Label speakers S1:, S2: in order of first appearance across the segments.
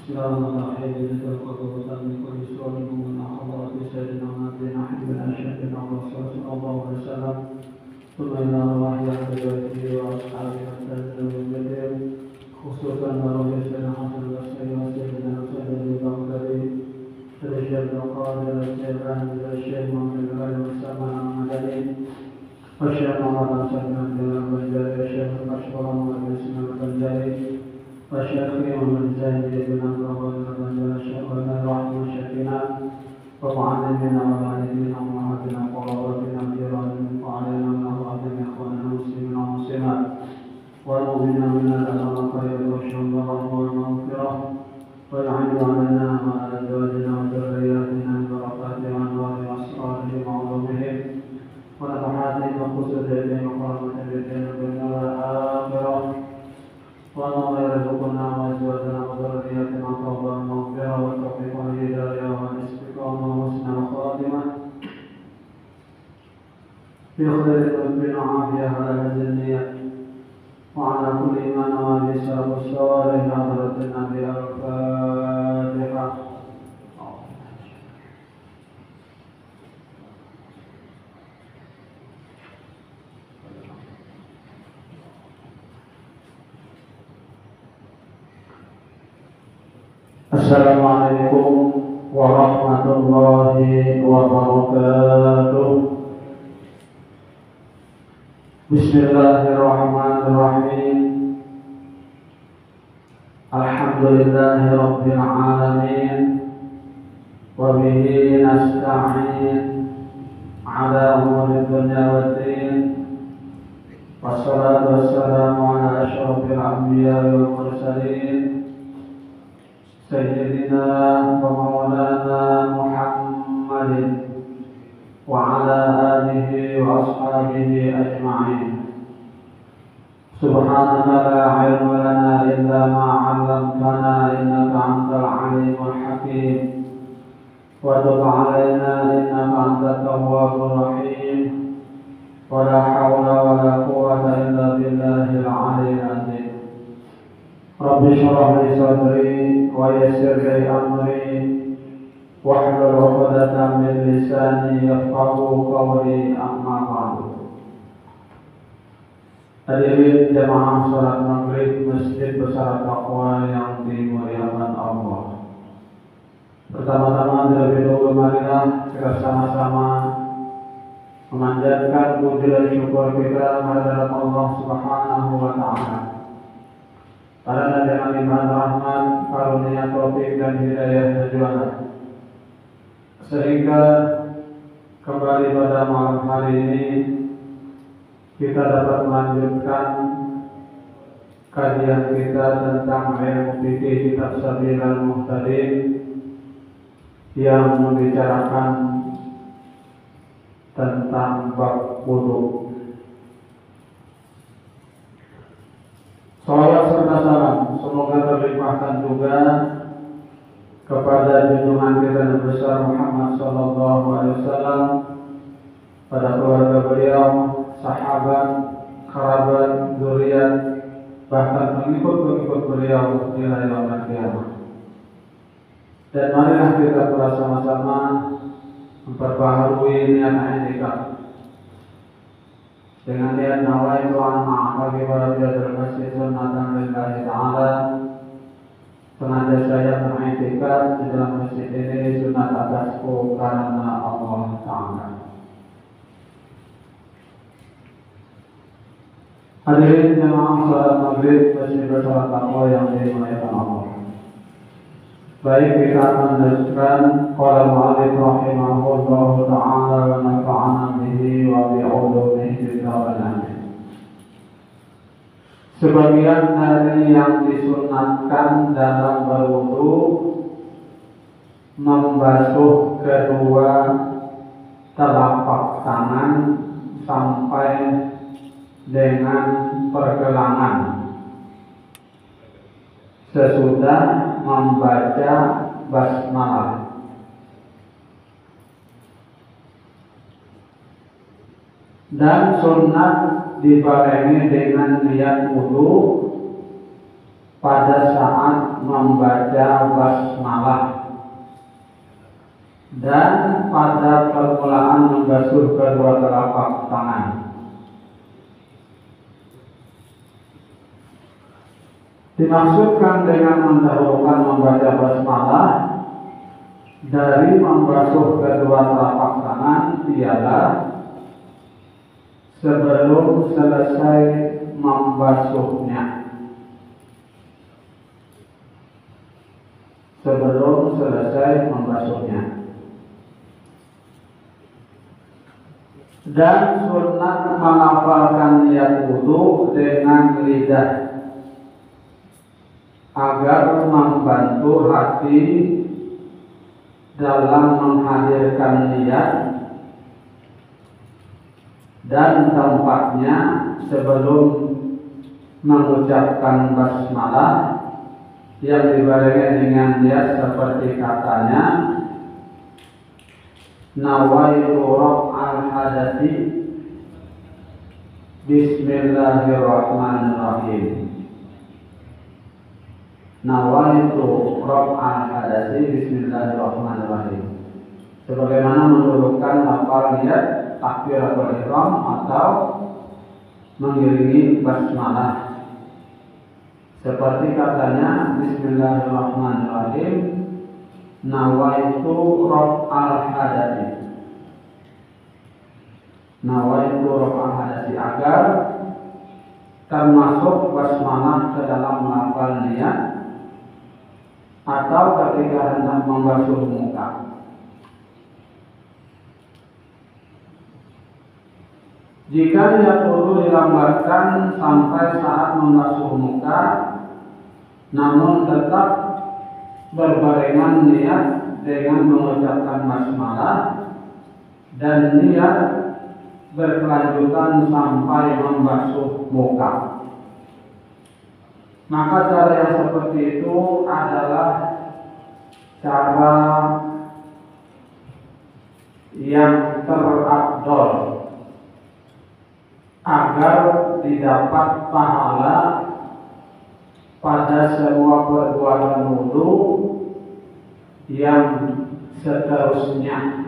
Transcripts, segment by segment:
S1: Bismillahirrahmanirrahim. Berkata min kulli su'alin min hadrati sayyidina Nabiyyina Muhammadin asyrafil rasul sallallahu alaihi wasallam. Thumma ila Allah ya tabi'ati wa ashabihi wa tabi'in. Khususan barohi sayyidina Hasan al-Basri wa sayyidina Husain al-Baghdadi. Syekh al-Qadir al-Jailani wa Syekh Muhammad al-Sama al-Madani. Wa Syekh Muhammad al-Sayyid al-Banjari wa Syekh al-Ashwar al-Banjari. وشيخي ومن زاهد بن الله ومن شيخنا الرحمة شيخنا ومعلمنا ومعلمنا ومعلمنا وقرابتنا جيراننا وعلينا ونهضنا إخواننا المسلمين والمسلمات والمؤمنين منا لنا خير والشر والرحمة والمغفرة ويعين علينا وعلى أزواجنا وذرياتنا من بركات وأنوار وأسرارهم وعلومهم ونفحاتهم وخصوصيتهم وكرامة الدين والدنيا والآخرة والله يرزقنا وأزواجنا وذرياتنا توبة ومغفرة والتوفيق والهداية والاستقامة وحسن الخاتمة في خير ربنا وعافية على هذه النية وعلى كل ما نوى بسبب الصالح حضرة النبي الفاتحة. Assalamualaikum warahmatullahi wabarakatuh. Bismillahirrahmanirrahim. Alhamdulillahi rabbil alamin. Wa bihi nasta'in ala umuri dunya waddin. Wassalatu wassalamu ala asyrafil anbiya wal mursalin Sayyidina wa maulana Muhammadin wa ala alihi wa ashabihi ajma'in. Subhanaka la ilma lana illa ma 'allamtana innaka antal alimul hakim. Wa tub 'alaina innaka antat tawwabur rahim. Wa la hawla wa la quwwata illa billahil 'aliyyil 'azim. Rabbi shrah li sadri wa yassir li amri wahlul 'uqdatam min lisani yafqahu qawli, amma ba'du. Hadirin jamaah salat maghrib Masjid Besar Taqwa yang dimuliakan Allah. Pertama-tama terlebih dahulu marilah kita sama-sama memanjatkan puji dan syukur kita kehadirat Allah Subhanahu wa taala. Karena dengan limpahan rahmat, karunia, taufik dan hidayah jualan, sehingga kembali pada malam hari ini kita dapat melanjutkan kajian kita tentang ilmu fikih kitab Sabilul Muhtadin yang membicarakan tentang bab wudu. Salawat serta salam semoga terlimpahkan juga kepada junjungan kita yang besar Muhammad sallallahu alaihi wasallam, pada keluarga beliau, sahabat, kerabat, zuriat, bahkan pengikut-pengikut beliau hingga yaumul qiyamah. Dan marilah kita bersama-sama memperbaharui niat i'tikaf dengan niat nawaitu an ma'aqabi warabiyatul masjid sunnatan lillahi ta'ala. Sengaja saya mengiktikaf di dalam masjid ini sunat atasku karena Allah Ta'ala. Hadirin jemaah salat maghrib Masjid Besar Taqwa yang dimuliakan Allah. Baik, kita akan melanjutkan qala al-mu'allif rahimahullahu ta'ala wa nafa'ana bihi wa bi'ulumihi fid dharain. Sebagian dari yang disunatkan dalam berwudu membasuh kedua telapak tangan sampai dengan pergelangan sesudah membaca basmalah. Dan sunat dibarengi dengan niat wudu pada saat membaca basmalah dan pada permulaan membasuh kedua telapak tangan. Dimaksudkan dengan mendahulukan membaca basmalah dari membasuh kedua telapak tangan ialah sebelum selesai membasuhnya. Sebelum selesai membasuhnya. Dan sunat melafalkan niat wudu dengan lidah agar membantu hati dalam menghadirkan niat, dan tempatnya sebelum mengucapkan basmalah yang dibarengi dengan niat seperti katanya nawaitu raf'al hadati bismillahirrahmanirrahim. Nawaitu raf'al hadati bismillahirrahmanirrahim. Sebagaimana mendudukkan lafal niat takbiratul ihram atau mengiringi basmalah. Seperti katanya bismillahirrahmanirrahim, nawaitu raf'al hadati. Nawaitu raf'al hadati, agar termasuk basmalah ke dalam lafal niat atau ketika hendak membasuh muka. Jika niat wudu dilambatkan sampai saat membasuh muka, namun tetap berbarengan niat dengan mengucapkan basmalah dan niat berkelanjutan sampai membasuh muka, maka cara yang seperti itu adalah cara yang terafdol agar didapat pahala pada semua perbuatan wudu yang seterusnya.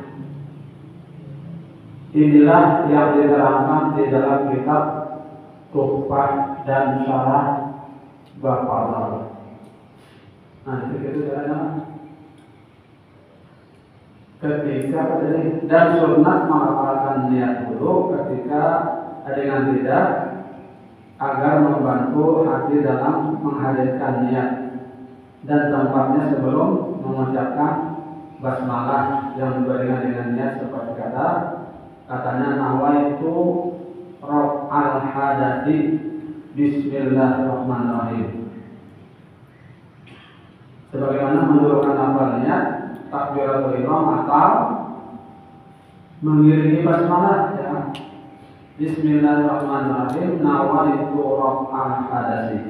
S1: Inilah yang diterangkan di dalam kitab Tuhfah dan Syarah Baqarah. Nah, itu caranya. Ketika dan sunat menghafalkan niat wudu ketika dengan lidah agar membantu hati dalam menghadirkan niat, dan tempatnya sebelum mengucapkan basmalah yang dibarengan dengan niat seperti katanya nawaitu raf'al hadati bismillahirrahmanirrahim. Sebagaimana mendudukkan lafal niat takbiratul ihram atau mengiringi basmalah, ya. Bismillahirrahmanirrahim, nawaitu raf'al hadati.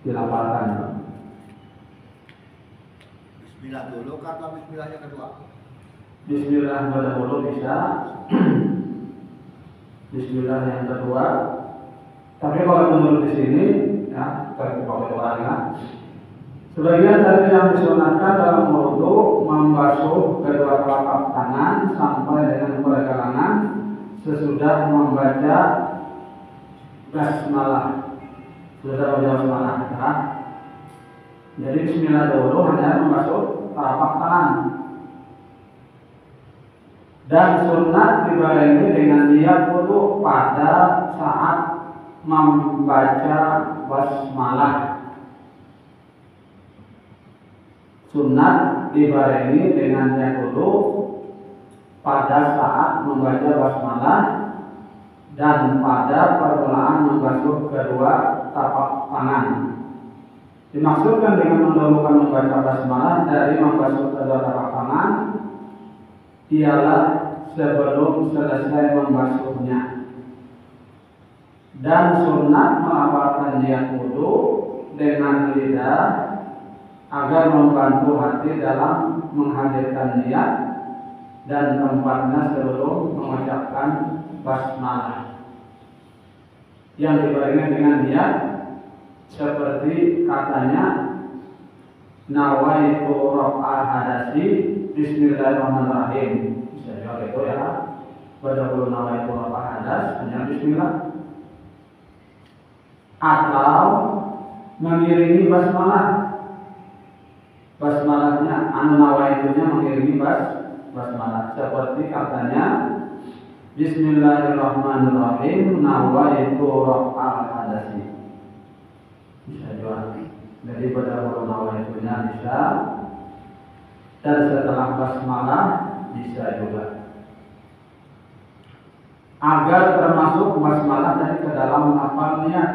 S1: Dilafalkan.
S2: Bismillah dulu atau bismillah yang kedua?
S1: Bismillah dulu bisa. Bismillah yang kedua. Tapi kalau menurut di sini, ya, terpakai orangnya. Sebagian dari yang disunatkan dalam wudu membasuh kedua telapak tangan sampai dengan pergelangan sesudah membaca basmalah. Sudah baca basmalah, ya. Jadi bismillah dulu hanya membasuh telapak tangan. Dan sunat dibarengi dengan niat wudu pada saat membaca basmalah. Sunat dibarengi dengan niat wudu pada saat membaca basmalah dan pada permulaan membasuh kedua tapak tangan. Dimaksudkan dengan mendahulukan membaca basmalah dari membasuh kedua tapak tangan ialah sebelum selesai membasuhnya. Dan sunat melafalkan niat wudu dengan lidah agar membantu hati dalam menghadirkan niat dan tempatnya sebelum mengucapkan basmalah yang dibarengi dengan niat seperti katanya nawaitu raf'al hadasi bismillahirrahmanirrahim. Bisa juga itu ya. Pada dulu nawaitu raf'al hadas hanya bismillah. Atau mengiringi basmalah. Basmalahnya anu nawaitunya mengiringi basmalah seperti katanya bismillahirrahmanirrahim nawaitu raf'al hadasi. Bisa juga. Jadi pada dulu nawaitunya bisa, dan setelah basmalah bisa juga. Agar termasuk basmalah dari ke dalam menghafal niat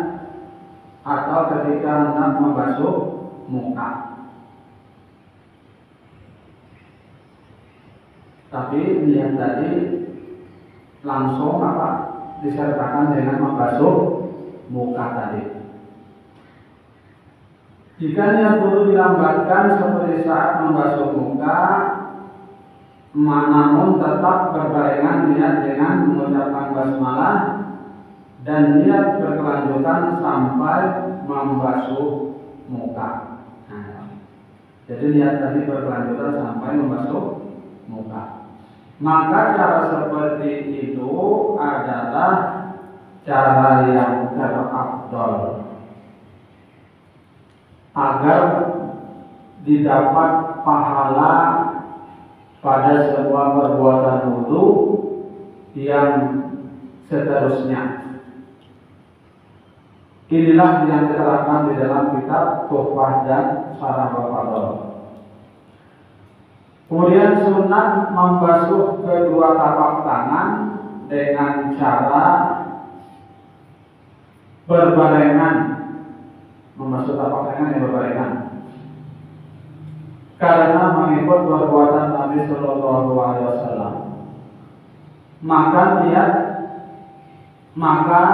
S1: atau ketika hendak membasuh muka. Tapi niat tadi langsung disertakan dengan membasuh muka tadi. Jika niat dulu dilambatkan seperti saat membasuh muka, namun tetap berbarengan niat dengan mengucapkan basmalah dan niat berkelanjutan sampai membasuh muka. Jadi niat tadi berkelanjutan sampai membasuh muka. Maka cara seperti itu adalah cara yang terafdol agar didapat pahala pada sebuah perbuatan wudu yang seterusnya. Inilah yang diterangkan di dalam kitab Tuhfah dan Syarah Al-Fadl. Kemudian sunat membasuh kedua tapak tangan dengan cara berbarengan. Membasuh tapak tangan yang berbarengan. Karena mengikut perbuatan Nabi Sallallahu Alaihi Wasallam, maka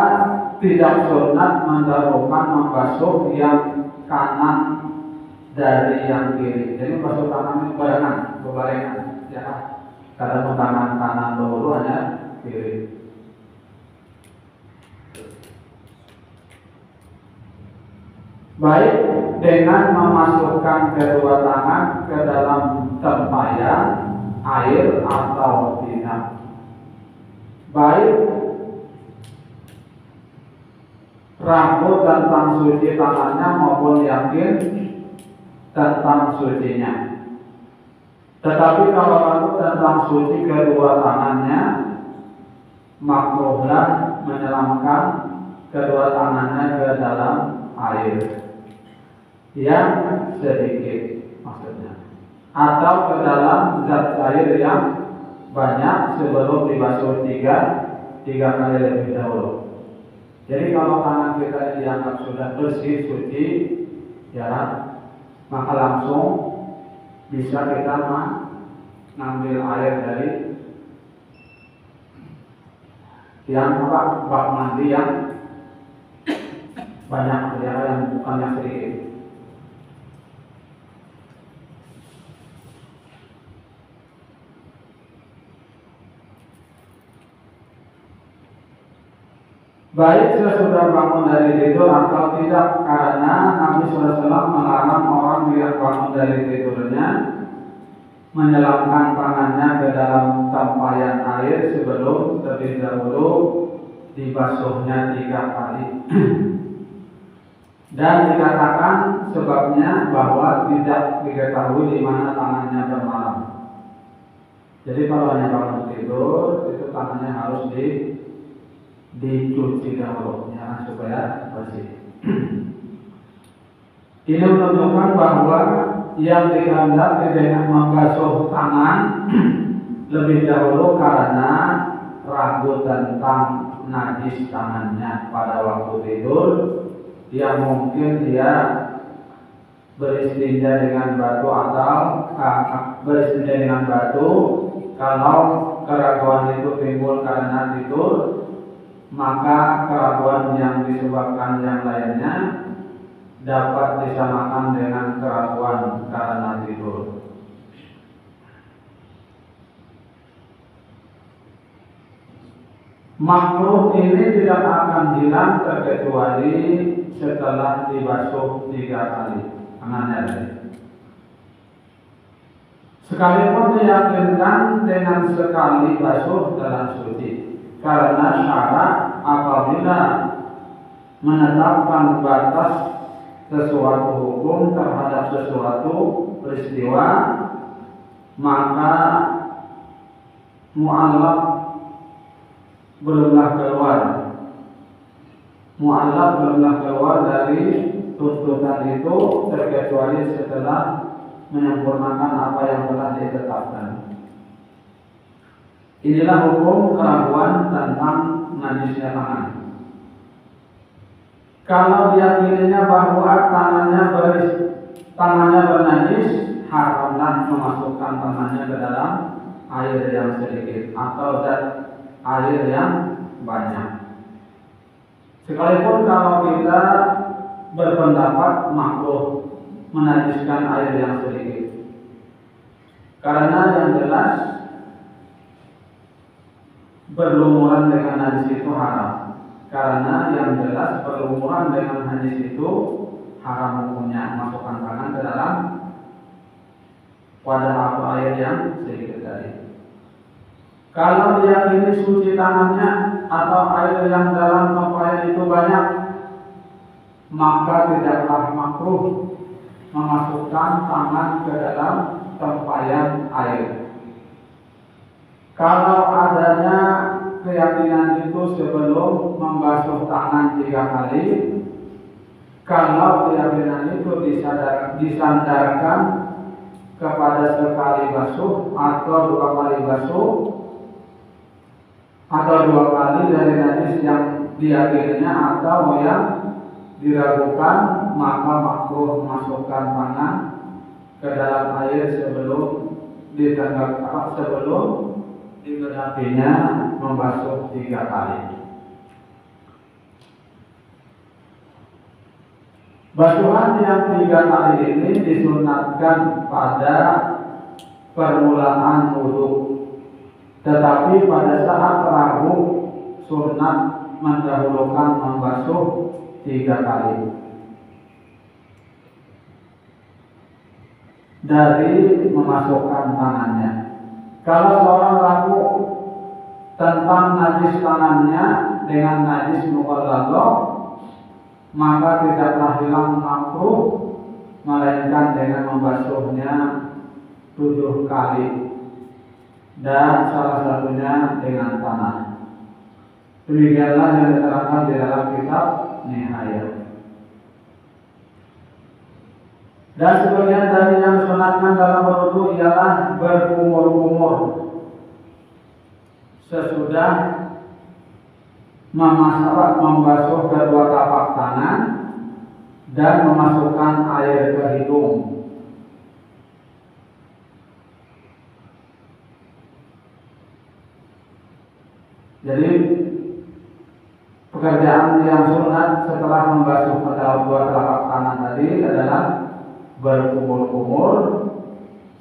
S1: tidak sunat mendahulukan membasuh yang kanan dari yang kiri. Jadi membasuh tangan itu berbarengan, ya. Karena tangan kanan dulu hanya kiri. Baik dengan memasukkan kedua tangan ke dalam tempayan air atau tidak. Baik ragu tentang suci tangannya maupun yakin tentang sucinya. Tetapi kalau ragu tentang suci kedua tangannya, makruhlah menyelamkan kedua tangannya ke dalam air yang sedikit maksudnya, atau ke dalam zat air yang banyak sebelum dibasuh tiga kali lebih dahulu. Jadi kalau tangan kita dianggap sudah bersih suci, ya, maka langsung bisa kita mengambil air dari yang bak mandi yang banyak, ya, yang bukan yang sedikit. Baik sesudah bangun dari tidur atau tidak, karena Nabi SAW melarang orang yang bangun dari tidurnya menyelamkan tangannya ke dalam tempayan air sebelum terlebih dahulu dibasuhnya 3 kali. Dan dikatakan sebabnya bahwa tidak diketahui di mana tangannya bermalam. Jadi kalau hanya bangun tidur, itu tangannya harus dicuci dahulu, ya, supaya bersih. Ini menunjukkan bahwa yang dikehendaki dengan membasuh tangan lebih dahulu karena ragu tentang najis tangannya pada waktu tidur, yang mungkin dia beristinja dengan batu atau beristinja dengan batu. Kalau keraguan itu timbul karena tidur, maka keraguan yang disebabkan yang lainnya dapat disamakan dengan keraguan karena tidur. Makruh ini tidak akan hilang terkecuali setelah dibasuh 3 kali tangannya. Sekalipun diyakinkan dengan sekali basuh dalam suci, karena syarat apabila menetapkan batas sesuatu hukum terhadap sesuatu peristiwa, maka mu'allaq belumlah keluar dari tuntutan itu terkecuali setelah menyempurnakan apa yang telah ditetapkan. Inilah hukum keraguan tentang najisnya tangan. Kalau diyakininya bahwa tangannya bernajis, haramlah memasukkan tangannya ke dalam air yang sedikit atau air yang banyak. Sekalipun kalau kita berpendapat makruh menajiskan air yang sedikit, karena yang jelas berlumuran dengan najis itu haram. Karena yang jelas berlumuran dengan najis itu haram hukumnya, masukkan tangan ke dalam wadah atau air yang sedikit tadi. Kalau diyakini suci tangannya atau air yang dalam tempayan itu banyak, maka tidaklah makruh memasukkan tangan ke dalam tempayan air. Kalau adanya keyakinan itu sebelum membasuh tangan 3 kali, kalau keyakinan itu disandarkan kepada sekali basuh atau 2 kali basuh atau 2 kali dari najis yang diyakininya atau yang diragukan, maka makruh memasukkan tangan ke dalam air sebelum digenapinya membasuh 3 kali. Basuhan yang 3 kali ini disunatkan pada permulaan wudu, tetapi pada saat ragu sunat mendahulukan membasuh 3 kali. Dari memasukkan tangannya. Kalau seorang ragu tentang najis tangannya dengan najis mughalladhah, maka tidaklah hilang makruh, melainkan dengan membasuhnya 7 kali, dan salah satunya dengan tanah. Demikianlah yang diterangkan di dalam kitab Nihayah. Dan sebagian dari yang disunatkan dalam berwudu ialah berkumur-kumur sesudah membasuh kedua tapak tangan dan memasukkan air ke hidung. Jadi pekerjaan yang sunat setelah membasuh kedua telapak tangan tadi adalah berkumur-kumur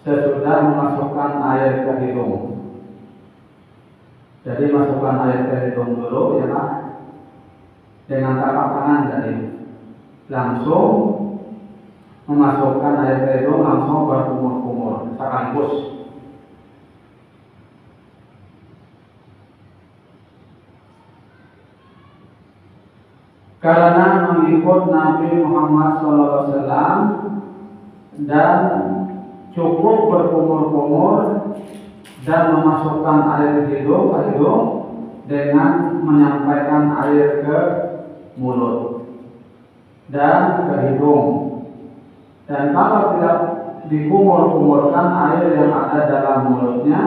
S1: sesudah memasukkan air ke hidung. Jadi masukkan air ke hidung dulu, ya Pak, dengan tapak tangan. Jadi langsung memasukkan air ke hidung, langsung berkumur-kumur sekaligus. Karena mengikut Nabi Muhammad SAW dan cukup berkumur-kumur dan memasukkan air ke hidung dengan menyampaikan air ke mulut dan ke hidung. Dan kalau tidak dikumur-kumurkan air yang ada dalam mulutnya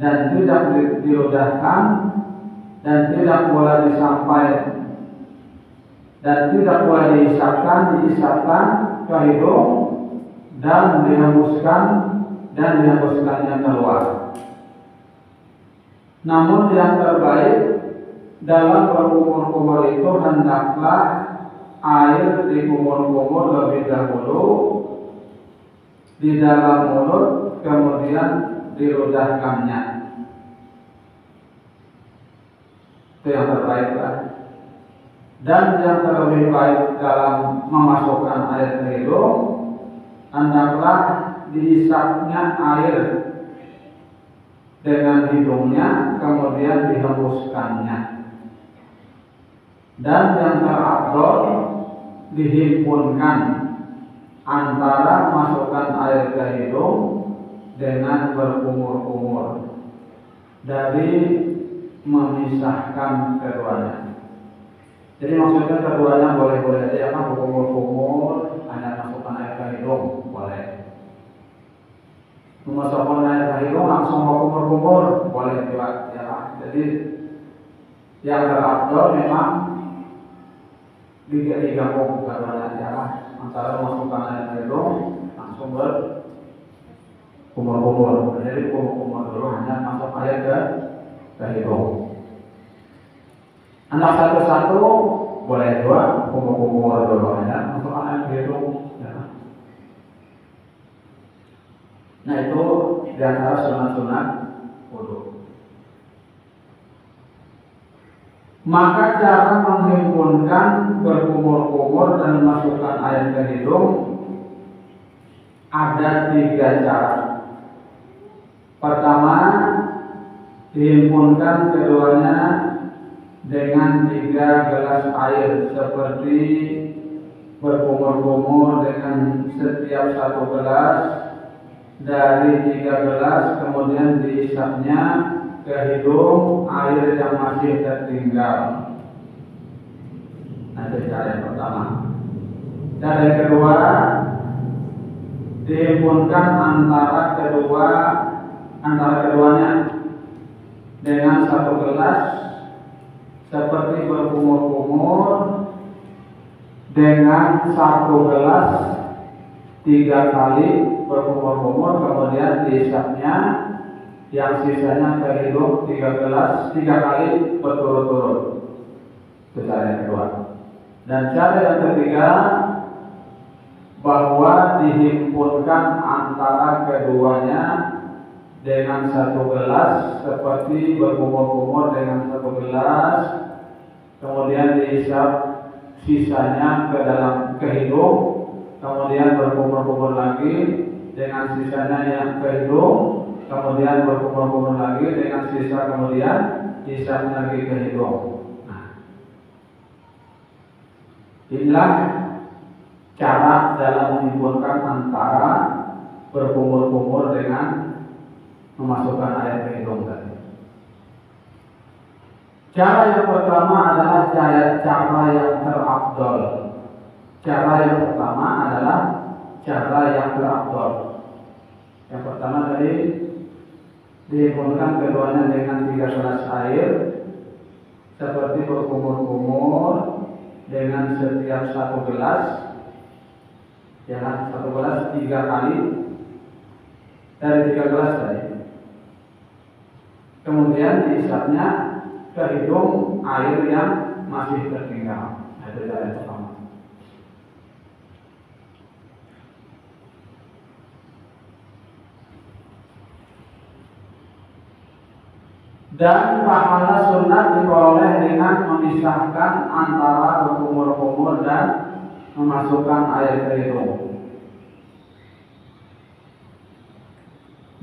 S1: dan tidak diludahkan dan tidak boleh disampaikan dan tidak boleh diisapkan ke hidung dan dihembuskannya keluar. Namun yang terbaik dalam berkumur-kumur itu hendaklah air dikumur-kumur lebih dahulu di dalam mulut, kemudian diludahkannya. Itu yang terbaik lah. Dan yang terlebih baik dalam memasukkan air ke hidung, hendaklah dihisapnya air dengan hidungnya, kemudian dihembuskannya. Dan yang terafdol dihimpunkan antara masukkan air ke hidung dengan berkumur-kumur, dari memisahkan keduanya. Jadi maksudnya keduanya boleh-boleh aja, kan berkumur-kumur, hanya masukkan air ke hidung boleh. Memasukkan air ke hidung langsung berkumur-kumur boleh juga, ya. Jadi yang terafdol memang digabung keduanya, ya. Antara masukkan air ke hidung langsung berkumur-kumur. Jadi kumur-kumur dulu, hanya masuk air ke hidung. Anak satu-satu boleh juga kumur-kumur dulu, hanya masuk air ke hidung, ya. Nah itu diantara sunat-sunat wudu. Maka cara menghimpunkan berkumur-kumur dan masukkan air ke hidung ada 3 cara. Pertama, dihimpunkan keduanya dengan 3 gelas air, seperti berkumur-kumur dengan setiap 1 gelas dari 3 gelas, kemudian dihisapnya ke hidung air yang masih tertinggal. Nah, itu cara yang pertama. Cara yang kedua, dihimpunkan antara keduanya dengan 1 gelas, seperti berkumur-kumur dengan 1 gelas 3 kali berkumur-kumur, kemudian dihisapnya yang sisanya ke hidung 3 gelas 3 kali berturut-turut. Itu cara yang kedua. Dan cara yang ketiga, bahwa dihimpunkan antara keduanya dengan 1 gelas, seperti berkumur-kumur dengan 1 gelas, kemudian dihisap sisanya ke hidung, kemudian berkumur-kumur lagi dengan sisanya yang ke hidung, kemudian berkumur-kumur lagi dengan sisa, kemudian dihisap lagi ke hidung. Nah, inilah cara dalam menghimpunkan antara berkumur-kumur dengan memasukkan air ke hidung tadi. Cara yang pertama adalah cara yang terafdol. Cara yang pertama adalah cara yang terafdol. Yang pertama tadi dihimpunkan keduanya dengan 3 gelas air, seperti berkumur-kumur dengan setiap 1 gelas, ya, 1 gelas 3 kali dari 3 gelas tadi. Kemudian dihisapnya ke hidung air yang masih tertinggal. Nah, itu cara yang pertama. Dan pahala sunat diperoleh dengan memisahkan antara berkumur-kumur dan memasukkan air ke hidung.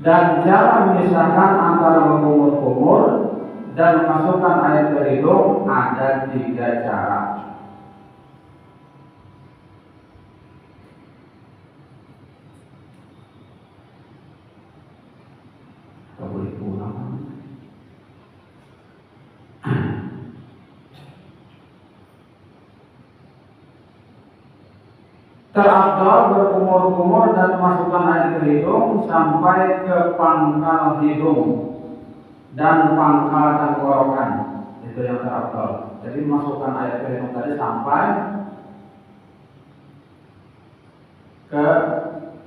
S1: Dan cara memisahkan antara berkumur-kumur dan memasukkan air ke hidung ada 3 cara. Terafdal berkumur-kumur dan memasukkan air ke hidung sampai ke pangkal hidung dan pangkal tenggorokan. Itu yang terafdal. Jadi masukkan air ke hidung tadi sampai ke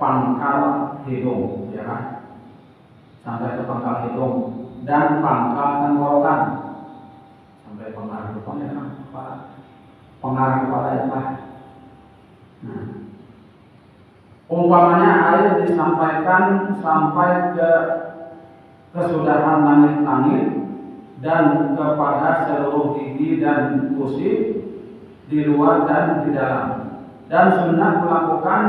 S1: pangkal hidung, ya kan? Sampai ke pangkal hidung dan pangkal tenggorokan. Sampai pangkal hidung, ya kan? Pangkal kepala, ya kan? Nah, umpamanya air disampaikan sampai ke kesudahan langit-langit dan kepada seluruh gigi dan gusi, di luar dan di dalam. Dan sunnah melakukan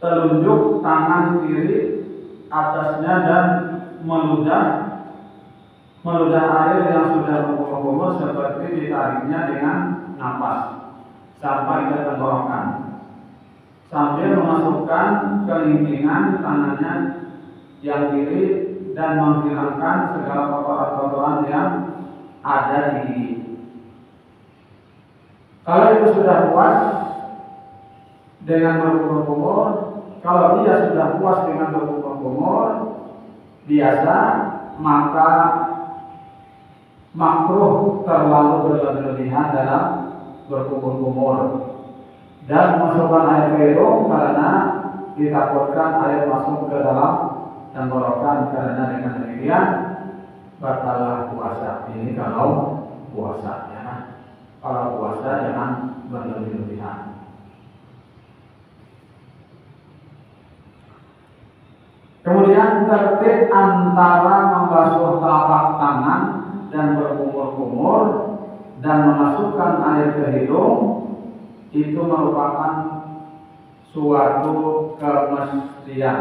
S1: telunjuk tangan kiri atasnya dan meludah air yang sudah berkumur seperti ditariknya dengan napas sampai ke tenggorokan, sambil memasukkan kelingkingan tangannya yang kiri dan menghilangkan segala kotoran-kotoran yang ada di gigi. Kalau itu sudah puas dengan berkumur-kumur, kalau dia sudah puas dengan berkumur-kumur biasa, maka makruh terlalu berlebihan dalam berkumur-kumur dan memasukkan air ke hidung karena ditakutkan air masuk ke dalam tenggorokan, karena dengan demikian batallah puasa. Ini kalau puasa, ya. Kalau puasa jangan berlebihan. Kemudian tertib antara membasuh telapak tangan dan berkumur-kumur dan memasukkan air ke hidung itu merupakan suatu kemestian,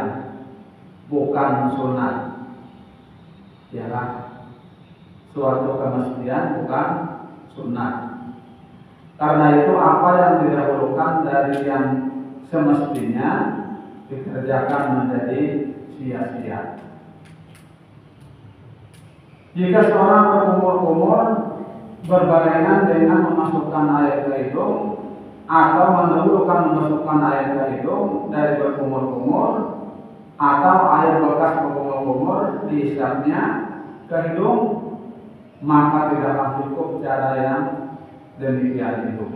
S1: bukan sunat. Ya kan? Suatu kemestian, bukan sunat. Karena itu apa yang didahulukan dari yang semestinya dikerjakan menjadi sia-sia. Jika seorang berkumur-kumur berbarengan dengan memasukkan air ke hidung atau mendahulukan memasukkan air ke hidung dari berkumur-kumur atau air bekas berkumur-kumur diisapnya ke hidung, maka tidaklah cukup cara yang demikian itu.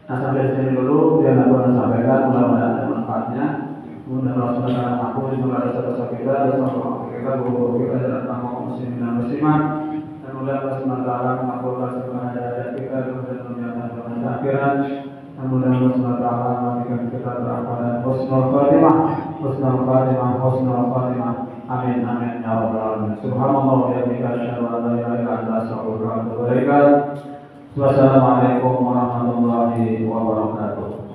S1: Nah, sampai sini dulu yang aku sampaikan, mudah-mudahan ada manfaatnya. Mudah-mudahan saudara aku semoga dosa-dosa kita, dosa kita, guru kita dan kaum muslimin dan muslimat. Dan mudah-mudahan semoga mengabulkan segala hajat kita dan menjalankan dengan akhirat. Dan mudah-mudahan semoga memberikan kita terapan husnul khatimah, husnul khatimah, husnul khatimah. Amin amin ya rabbal alamin. Subhanallah wa bihamdihi asyhadu an la ilaha illa anta astaghfiruka wa atubu ilaik. Wassalamualaikum warahmatullahi wabarakatuh.